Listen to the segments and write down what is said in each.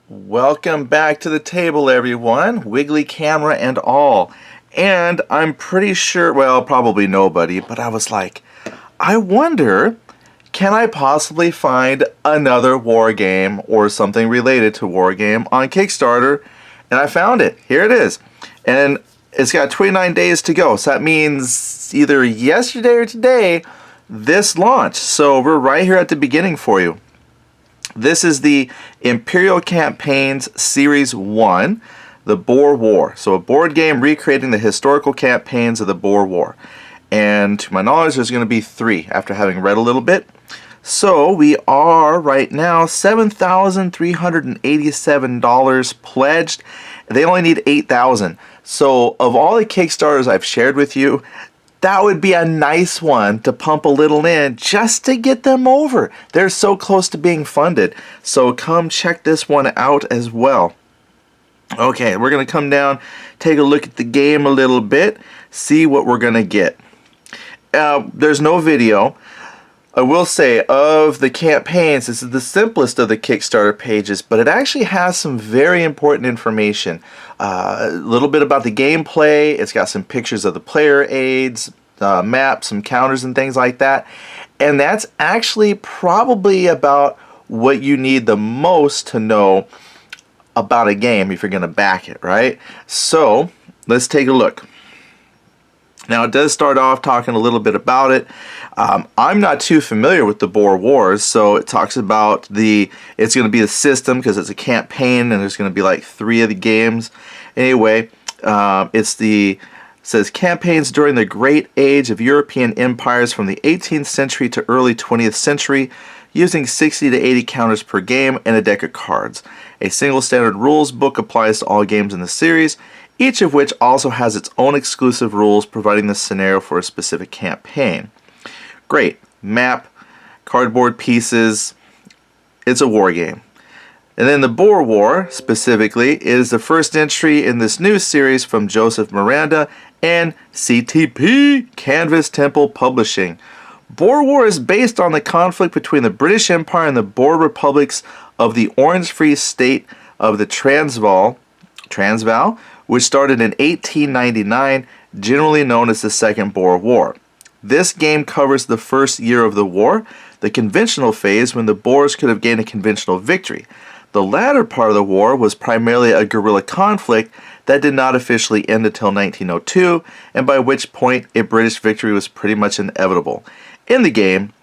Welcome back to the table, everyone, wiggly camera and all. And I'm pretty sure, well, probably nobody, but I was like, I wonder, can I possibly find another war game or something related to war game on Kickstarter? And I found it. Here it is. And it's got 29 days to go. So that means either yesterday or today, this launched. So we're right here at the beginning for you. This is the Imperial Campaigns Series 1, the Boer War. So a board game recreating the historical campaigns of the Boer War. And to my knowledge, there's going to be 3 after having read a little bit. So we are right now $7,387 pledged. They only need $8,000. So of all the Kickstarters I've shared with you, that would be a nice one to pump a little in just to get them over. They're so close to being funded. So come check this one out as well. Okay, we're going to come down, take a look at the game a little bit, see what we're going to get. There's no video. I will say, of the campaigns, this is the simplest of the Kickstarter pages, but it actually has some very important information. A little bit about the gameplay. It's got some pictures of the player aids, maps, some counters and things like that. And that's actually probably about what you need the most to know about a game if you're going to back it, right? So, let's take a look. Now, it does start off talking a little bit about it. I'm not too familiar with the Boer Wars, so it talks about it's going to be the system because it's a campaign and there's going to be like 3 of the games. Anyway, says campaigns during the great age of European empires from the 18th century to early 20th century, using 60 to 80 counters per game and a deck of cards. A single standard rules book applies to all games in the series, each of which also has its own exclusive rules providing the scenario for a specific campaign. Great. Map, cardboard pieces. It's a war game. And then the Boer War, specifically, is the first entry in this new series from Joseph Miranda and CTP, Canvas Temple Publishing. Boer War is based on the conflict between the British Empire and the Boer republics of the Orange Free State of the Transvaal, which started in 1899, generally known as the Second Boer War. This game covers the first year of the war, the conventional phase when the Boers could have gained a conventional victory. The latter part of the war was primarily a guerrilla conflict that did not officially end until 1902, and by which point a British victory was pretty much inevitable. In the game,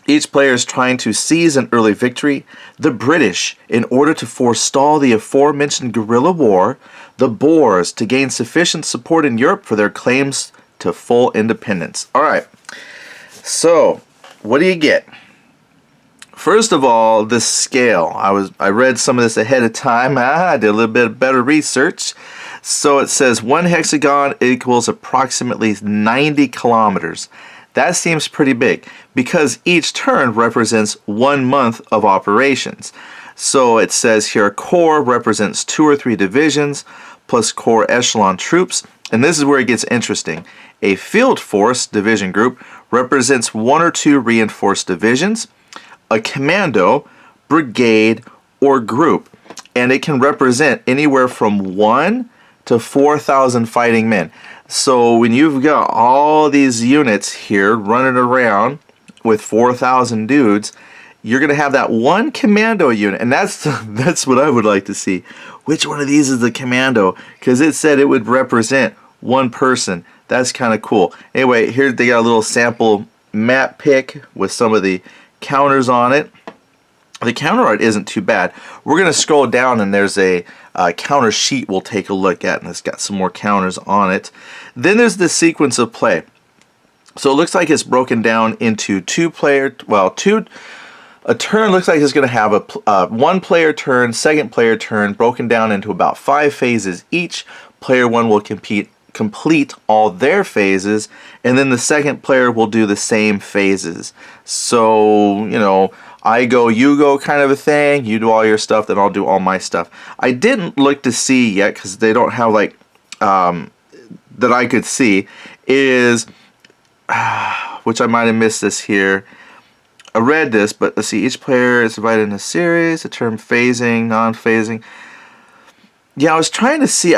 each player is trying to seize an early victory. The British, in order to forestall the aforementioned guerrilla war, the Boers, to gain sufficient support in Europe for their claims to full independence. Alright, so what do you get? First of all, the scale. I read some of this ahead of time. I did a little bit better research. So it says 1 hexagon equals approximately 90 kilometers. That seems pretty big because each turn represents 1 month of operations. So it says here corps represents 2 or 3 divisions plus corps echelon troops. And this is where it gets interesting. A field force division group represents 1 or 2 reinforced divisions, a commando, brigade, or group. And it can represent anywhere from 1 to 4,000 fighting men. So when you've got all these units here running around with 4,000 dudes, you're going to have that one commando unit. And that's what I would like to see. Which one of these is the commando? Because it said it would represent 1 person. That's kind of cool. Anyway, here they got a little sample map pick with some of the counters on it. The counter art isn't too bad. We're going to scroll down and there's a counter sheet we'll take a look at, and it's got some more counters on it. Then there's the sequence of play. So it looks like it's broken down into a turn looks like it's going to have a 1-player turn, second player turn, broken down into about 5 phases each. Player 1 will complete all their phases, and then the second player will do the same phases. So, I go, you go kind of a thing. You do all your stuff, then I'll do all my stuff. I didn't look to see yet because they don't have that I could see is, which I might have missed this here. I read this, but let's see. Each player is divided into a series. The term phasing, non-phasing. Yeah, I was trying to see.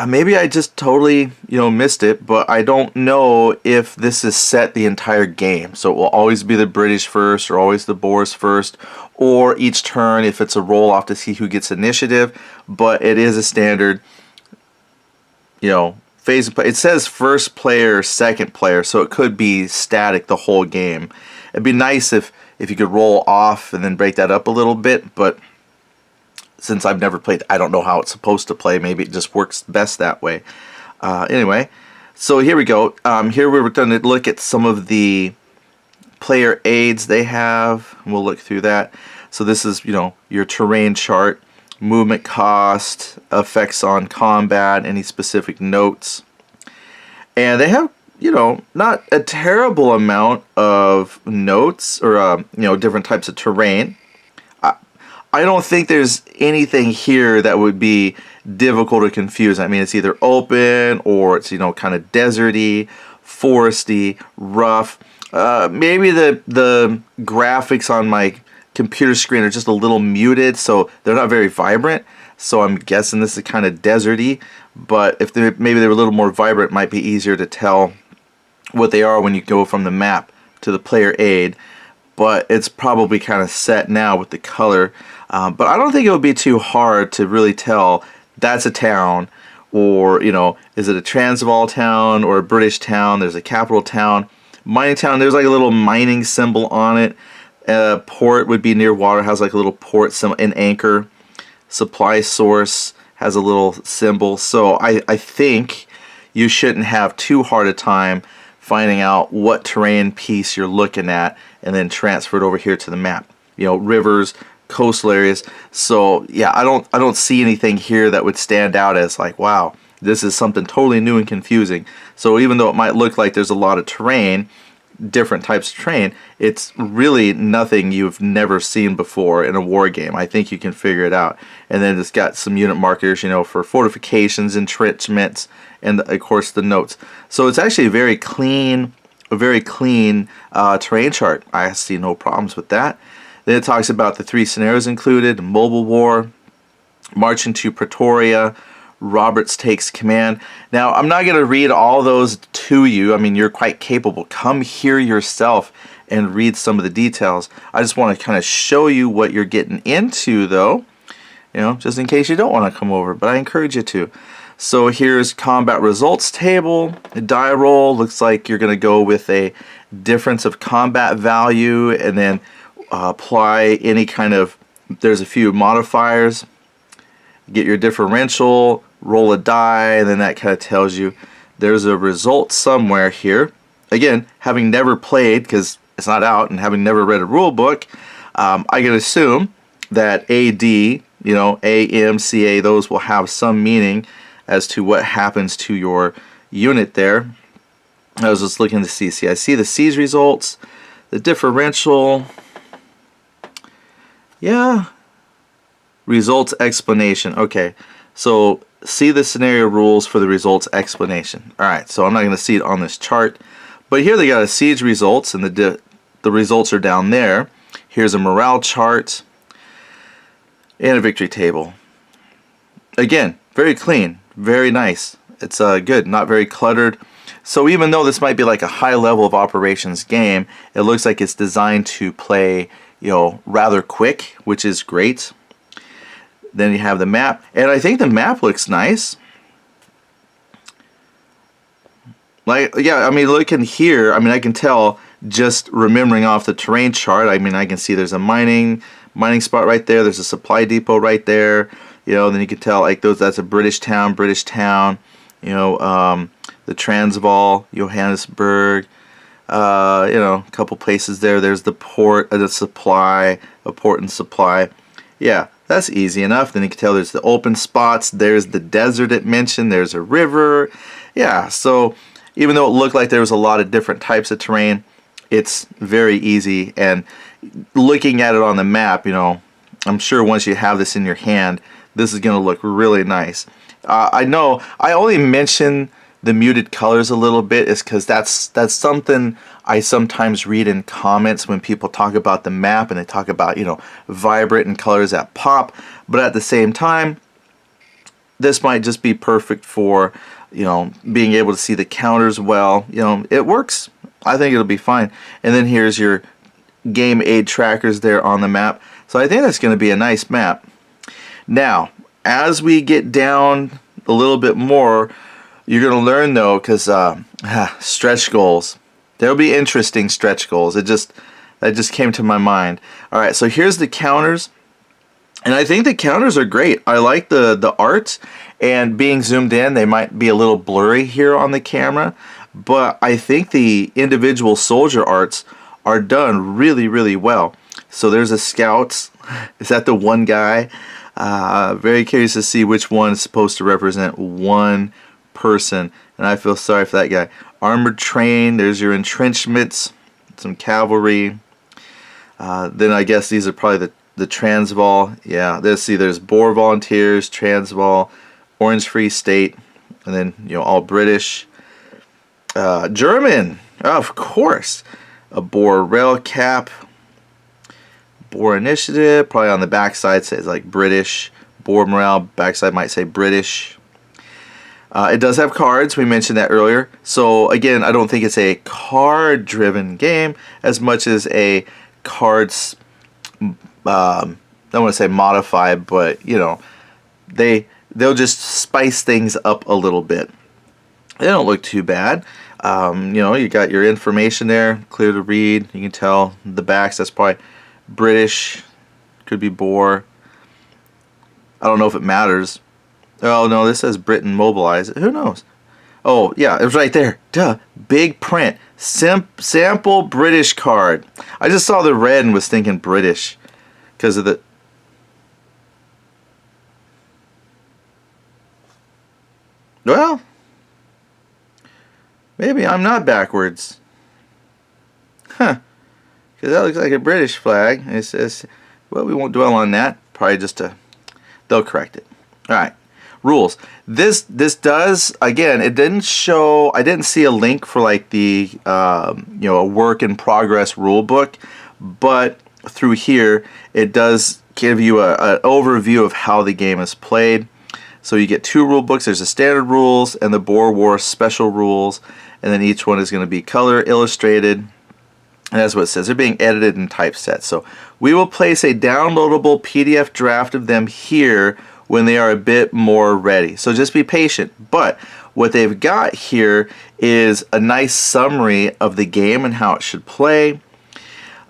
Maybe I just totally missed it, but I don't know if this is set the entire game. So it will always be the British first, or always the Boers first, or each turn if it's a roll off to see who gets initiative. But it is a standard, phase of play. It says first player, second player, so it could be static the whole game. It'd be nice if you could roll off and then break that up a little bit, but since I've never played, I don't know how it's supposed to play. Maybe it just works best that way. Anyway, so here we go. Here we're going to look at some of the player aids they have. We'll look through that. So this is, your terrain chart, movement cost, effects on combat, any specific notes. And they have, not a terrible amount of notes or, different types of terrain. I don't think there's anything here that would be difficult or confusing. I mean, it's either open or it's, kind of deserty, foresty, rough. Maybe the graphics on my computer screen are just a little muted, so they're not very vibrant. So I'm guessing this is kind of deserty. But if maybe they were a little more vibrant, it might be easier to tell what they are when you go from the map to the player aid. But it's probably kind of set now with the color. But I don't think it would be too hard to really tell that's a town, or, is it a Transvaal town or a British town? There's a capital town. Mining town, there's like a little mining symbol on it. Port would be near water, has like a little port symbol. An anchor. Supply source has a little symbol. So I think you shouldn't have too hard a time finding out what terrain piece you're looking at and then transfer it over here to the map. Rivers, coastal areas. So yeah, I don't see anything here that would stand out as like, wow, this is something totally new and confusing. So even though it might look like there's a lot of terrain, different types of terrain, it's really nothing you've never seen before in a war game. I think you can figure it out. And then it's got some unit markers, for fortifications, entrenchments, and of course the notes. So it's actually a very clean terrain chart. I see no problems with that. Then it talks about the 3 scenarios included: mobile war, marching to Pretoria, Roberts takes command. Now, I'm not going to read all those to you. I mean, you're quite capable. Come here yourself and read some of the details. I just want to kind of show you what you're getting into, though, just in case you don't want to come over, but I encourage you to. So here's combat results table. A die roll looks like you're going to go with a difference of combat value, and then apply any kind of, there's a few modifiers. Get your differential, roll a die, and then that kind of tells you there's a result somewhere here. Again, having never played, because it's not out, and having never read a rule book, I can assume that AD, AM, CA, those will have some meaning as to what happens to your unit there. I was just looking to see I see the siege results, the differential, yeah, results explanation. Okay, so see the scenario rules for the results explanation. Alright, so I'm not going to see it on this chart, but here they got a siege results, and the results are down there. Here's a morale chart and a victory table. Again, very clean, very nice. It's good, not very cluttered. So even though this might be like a high level of operations game, it looks like it's designed to play, rather quick, which is great. Then you have the map, and I think the map looks nice. Like, yeah, I mean, looking here, I mean, I can tell just remembering off the terrain chart. I mean, I can see there's a mining spot right there. There's a supply depot right there. Then you can tell like that's a British town. The Transvaal, Johannesburg. A couple places there. There's the port, a port and supply. Yeah, that's easy enough. Then you can tell there's the open spots. There's the desert it mentioned. There's a river. Yeah, so even though it looked like there was a lot of different types of terrain, it's very easy. And looking at it on the map, I'm sure once you have this in your hand, this is going to look really nice. I know I only mention the muted colors a little bit is because that's something I sometimes read in comments when people talk about the map and they talk about, vibrant and colors that pop. But at the same time, this might just be perfect for, being able to see the counters well. It works. I think it'll be fine. And then here's your game aid trackers there on the map. So I think that's going to be a nice map. Now, as we get down a little bit more, you're going to learn though, because stretch goals. There'll be interesting stretch goals. That just came to my mind. All right, so here's the counters. And I think the counters are great. I like the art, and being zoomed in, they might be a little blurry here on the camera, but I think the individual soldier arts are done really, really well. So there's a scout. Is that the one guy? Very curious to see which one is supposed to represent one person, and I feel sorry for that guy. Armored train, there's your entrenchments, some cavalry. Then I guess these are probably the Transvaal. Yeah, there's Boer volunteers, Transvaal, Orange Free State, and then all British. German, of course. A Boer rail cap. Boer initiative, probably on the backside says like British. Boer morale, backside might say British. It does have cards, we mentioned that earlier. So again, I don't think it's a card-driven game as much as a cards, I don't want to say modified, but they'll just spice things up a little bit. They don't look too bad. You got your information there, clear to read. You can tell the backs, that's probably British, could be Boer. I don't know if it matters. Oh no, this says Britain mobilized. Who knows? Oh yeah, it was right there. Duh, big print. Sample British card. I just saw the red and was thinking British because of the. Well, maybe I'm not backwards. Huh. Because that looks like a British flag. It says, well, we won't dwell on that. Probably just they'll correct it. All right. Rules. This does, again, it didn't show, I didn't see a link for like the, a work in progress rule book, but through here, it does give you an overview of how the game is played. So you get 2 rule books. There's the standard rules and the Boer War special rules, and then each one is going to be color illustrated. And that's what it says. They're being edited and typeset. So we will place a downloadable PDF draft of them here when they are a bit more ready. So just be patient. But what they've got here is a nice summary of the game and how it should play.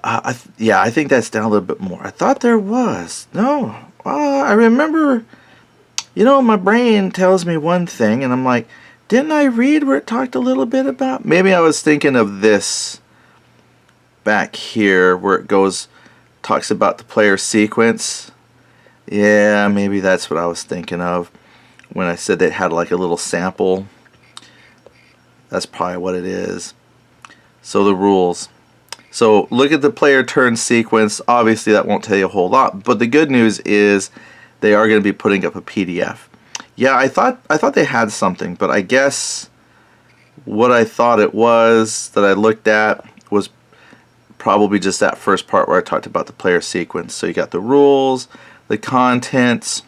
I think that's down a little bit more. I thought there was. No. I remember, my brain tells me one thing, and I'm like, didn't I read where it talked a little bit about? Maybe I was thinking of this back here where it talks about the player sequence. Yeah, maybe that's what I was thinking of when I said it had like a little sample. That's probably what it is. So the rules. So look at the player turn sequence. Obviously that won't tell you a whole lot, but the good news is they are going to be putting up a PDF. Yeah, I thought they had something, but I guess what I thought it was that I looked at was probably just that first part where I talked about the player sequence. So you got the rules, the contents.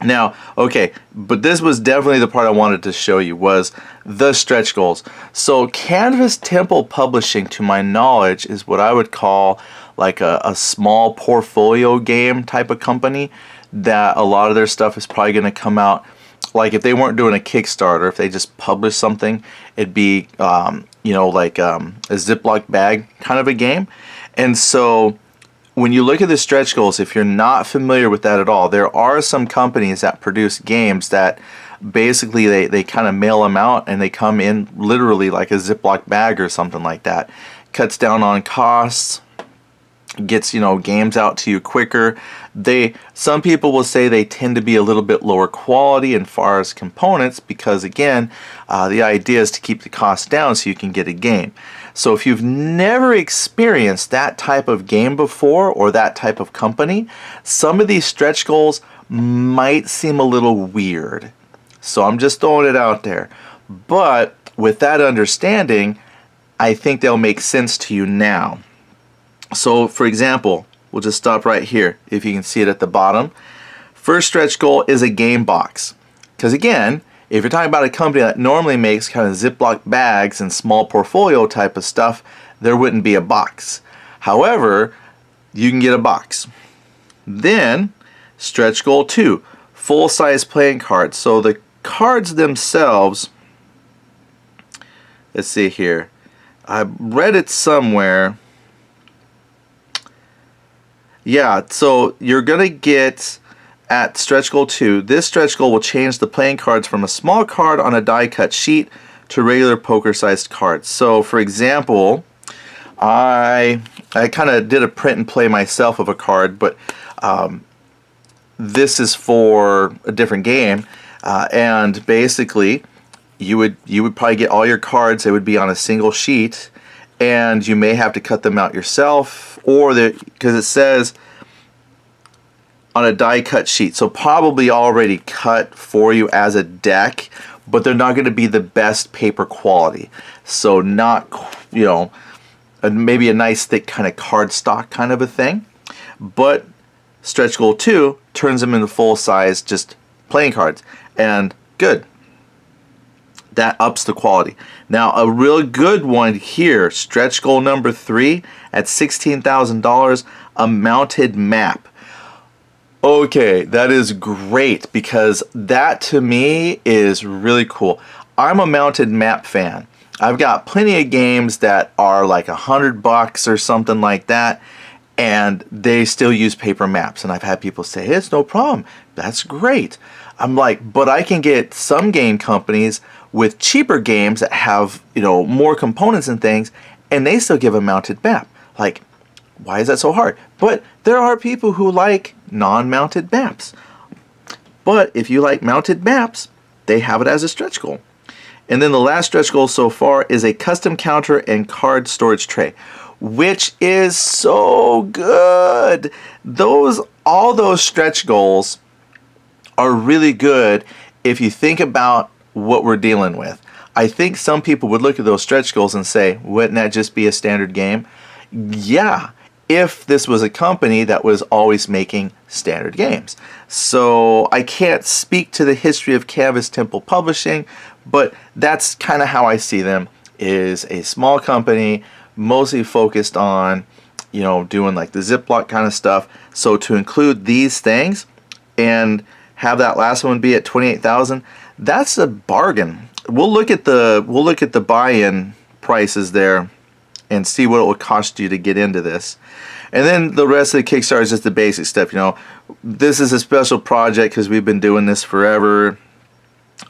Now, okay, but this was definitely the part I wanted to show you was the stretch goals. So Canvas Temple Publishing, to my knowledge, is what I would call like a small portfolio game type of company that a lot of their stuff is probably going to come out. Like if they weren't doing a Kickstarter, if they just published something, it'd be, like a Ziploc bag kind of a game. And so when you look at the stretch goals, if you're not familiar with that at all, there are some companies that produce games that basically they kind of mail them out and they come in literally like a Ziploc bag or something like that. Cuts down on costs, gets games out to you quicker. Some people will say they tend to be a little bit lower quality as far as components because again the idea is to keep the cost down so you can get a game. So if you've never experienced that type of game before or that type of company, some of these stretch goals might seem a little weird. So I'm just throwing it out there. But with that understanding, I think they'll make sense to you now. So for example, we'll just stop right here if you can see it at the bottom. First stretch goal is a game box. Because again, if you're talking about a company that normally makes kind of Ziploc bags and small portfolio type of stuff, there wouldn't be a box. However, you can get a box. Then, stretch goal 2, full-size playing cards. So the cards themselves, let's see here. I read it somewhere. Yeah, so you're going to get at stretch goal 2, this stretch goal will change the playing cards from a small card on a die cut sheet to regular poker sized cards. So for example, I kind of did a print and play myself of a card, but this is for a different game, and basically you would probably get all your cards. They would be on a single sheet, and you may have to cut them out yourself, or because it says on a die cut sheet, so probably already cut for you as a deck, but they're not going to be the best paper quality. So not, you know, maybe a nice thick kind of cardstock kind of a thing. But stretch goal 2 turns them into full size just playing cards, and good. That ups the quality. Now a real good one here, stretch goal number 3 at $16,000, a mounted map. Okay, that is great, because that to me is really cool. I'm a mounted map fan. I've got plenty of games that are like $100 or something like that, and they still use paper maps. And I've had people say, hey, it's no problem. That's great. I'm like, but I can get some game companies with cheaper games that have, you know, more components and things, and they still give a mounted map. Like, why is that so hard? But there are people who like non-mounted maps. But if you like mounted maps, they have it as a stretch goal. And then the last stretch goal so far is a custom counter and card storage tray, which is so good. All those stretch goals are really good if you think about what we're dealing with. I think some people would look at those stretch goals and say, wouldn't that just be a standard game? Yeah, if this was a company that was always making standard games. So I can't speak to the history of Canvas Temple Publishing, but that's kind of how I see them, is a small company mostly focused on, you know, doing like the Ziploc kind of stuff. So to include these things and have that last one be at $28,000, that's a bargain. We'll look at the buy-in prices there and see what it will cost you to get into this. And then the rest of the Kickstarter is just the basic stuff. You know, this is a special project because we've been doing this forever.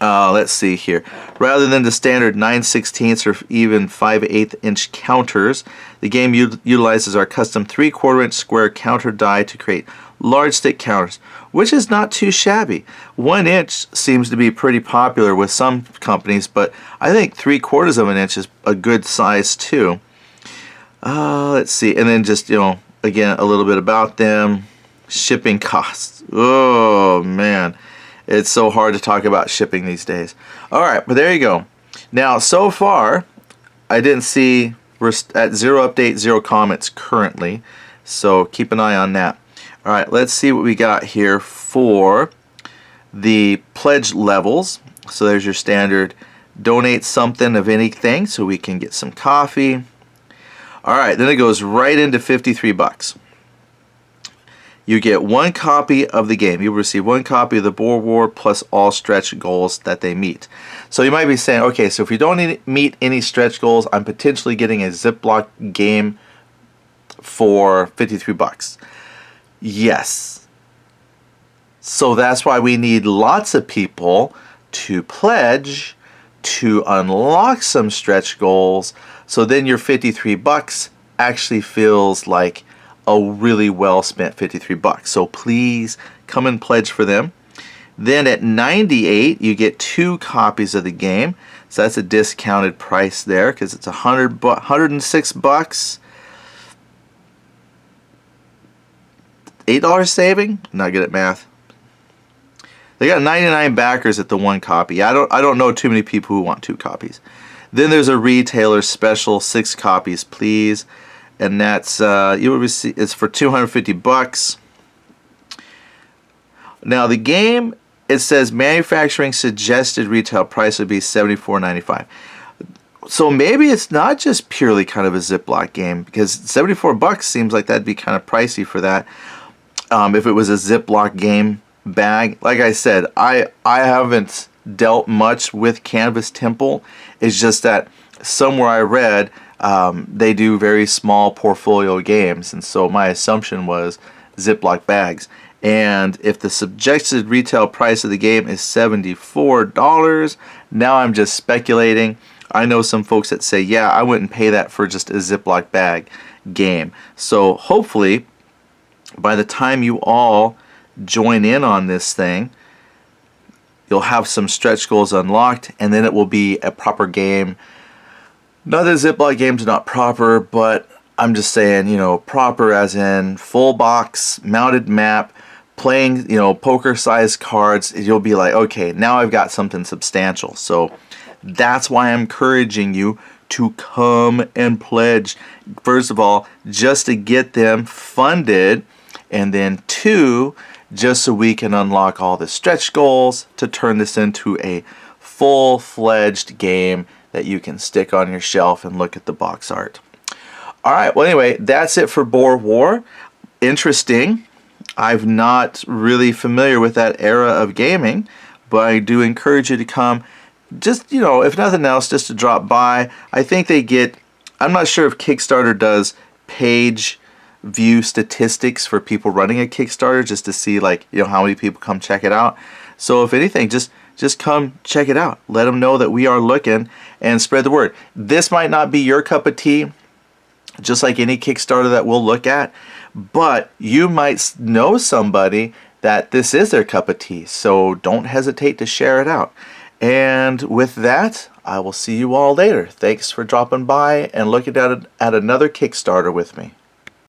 Let's see here. Rather than the standard 9/16 or even 5/8 inch counters, the game utilizes our custom 3/4 inch square counter die to create large stick counters, which is not too shabby. 1 inch seems to be pretty popular with some companies, but I think 3/4 of an inch is a good size too. Let's see, and then just, you know, again, a little bit about them. Shipping costs. Oh man, it's so hard to talk about shipping these days. All right, but there you go. Now, so far, I didn't see, we're at 0 update, 0 comments currently, so keep an eye on that. All right, let's see what we got here for the pledge levels. So there's your standard donate something of anything, so we can get some coffee. All right, then it goes right into $53. You get 1 copy of the game. You'll receive 1 copy of the Boer War plus all stretch goals that they meet. So you might be saying, okay, so if you don't meet any stretch goals, I'm potentially getting a Ziploc game for $53. Yes. So that's why we need lots of people to pledge to unlock some stretch goals. So then your $53 actually feels like a really well spent $53. So please come and pledge for them. Then at $98, you get 2 copies of the game. So that's a discounted price there because it's $106. $8 saving? I'm not good at math. They got 99 backers at the 1 copy. I don't know too many people who want 2 copies. Then there's a retailer special, 6 copies, please. And that's you will receive. It's for $250. Now the game, it says manufacturing suggested retail price would be $74.95. So maybe it's not just purely kind of a Ziploc game, because $74 seems like that'd be kind of pricey for that. If it was a Ziploc game bag, like I said, I haven't dealt much with Canvas Temple. It's just that somewhere I read they do very small portfolio games, and so my assumption was Ziploc bags. And if the suggested retail price of the game is $74, now I'm just speculating. I know some folks that say, yeah, I wouldn't pay that for just a Ziploc bag game. So hopefully, by the time you all join in on this thing, you'll have some stretch goals unlocked, and then it will be a proper game. Not that Ziploc games are not proper, but I'm just saying, you know, proper as in full box, mounted map, playing, you know, poker-sized cards. You'll be like, okay, now I've got something substantial. So that's why I'm encouraging you to come and pledge. First of all, just to get them funded, and then 2, just so we can unlock all the stretch goals to turn this into a full-fledged game that you can stick on your shelf and look at the box art. All right, well anyway, that's it for Boer War. Interesting. I'm not really familiar with that era of gaming, but I do encourage you to come. Just, you know, if nothing else, just to drop by. I think they get, I'm not sure if Kickstarter does page view statistics for people running a Kickstarter, just to see, like, you know, how many people come check it out. So if anything, just come check it out. Let them know that we are looking, and spread the word. This might not be your cup of tea, just like any Kickstarter that we'll look at, but you might know somebody that this is their cup of tea, so don't hesitate to share it out. And with that, I will see you all later. Thanks for dropping by and looking at another Kickstarter with me.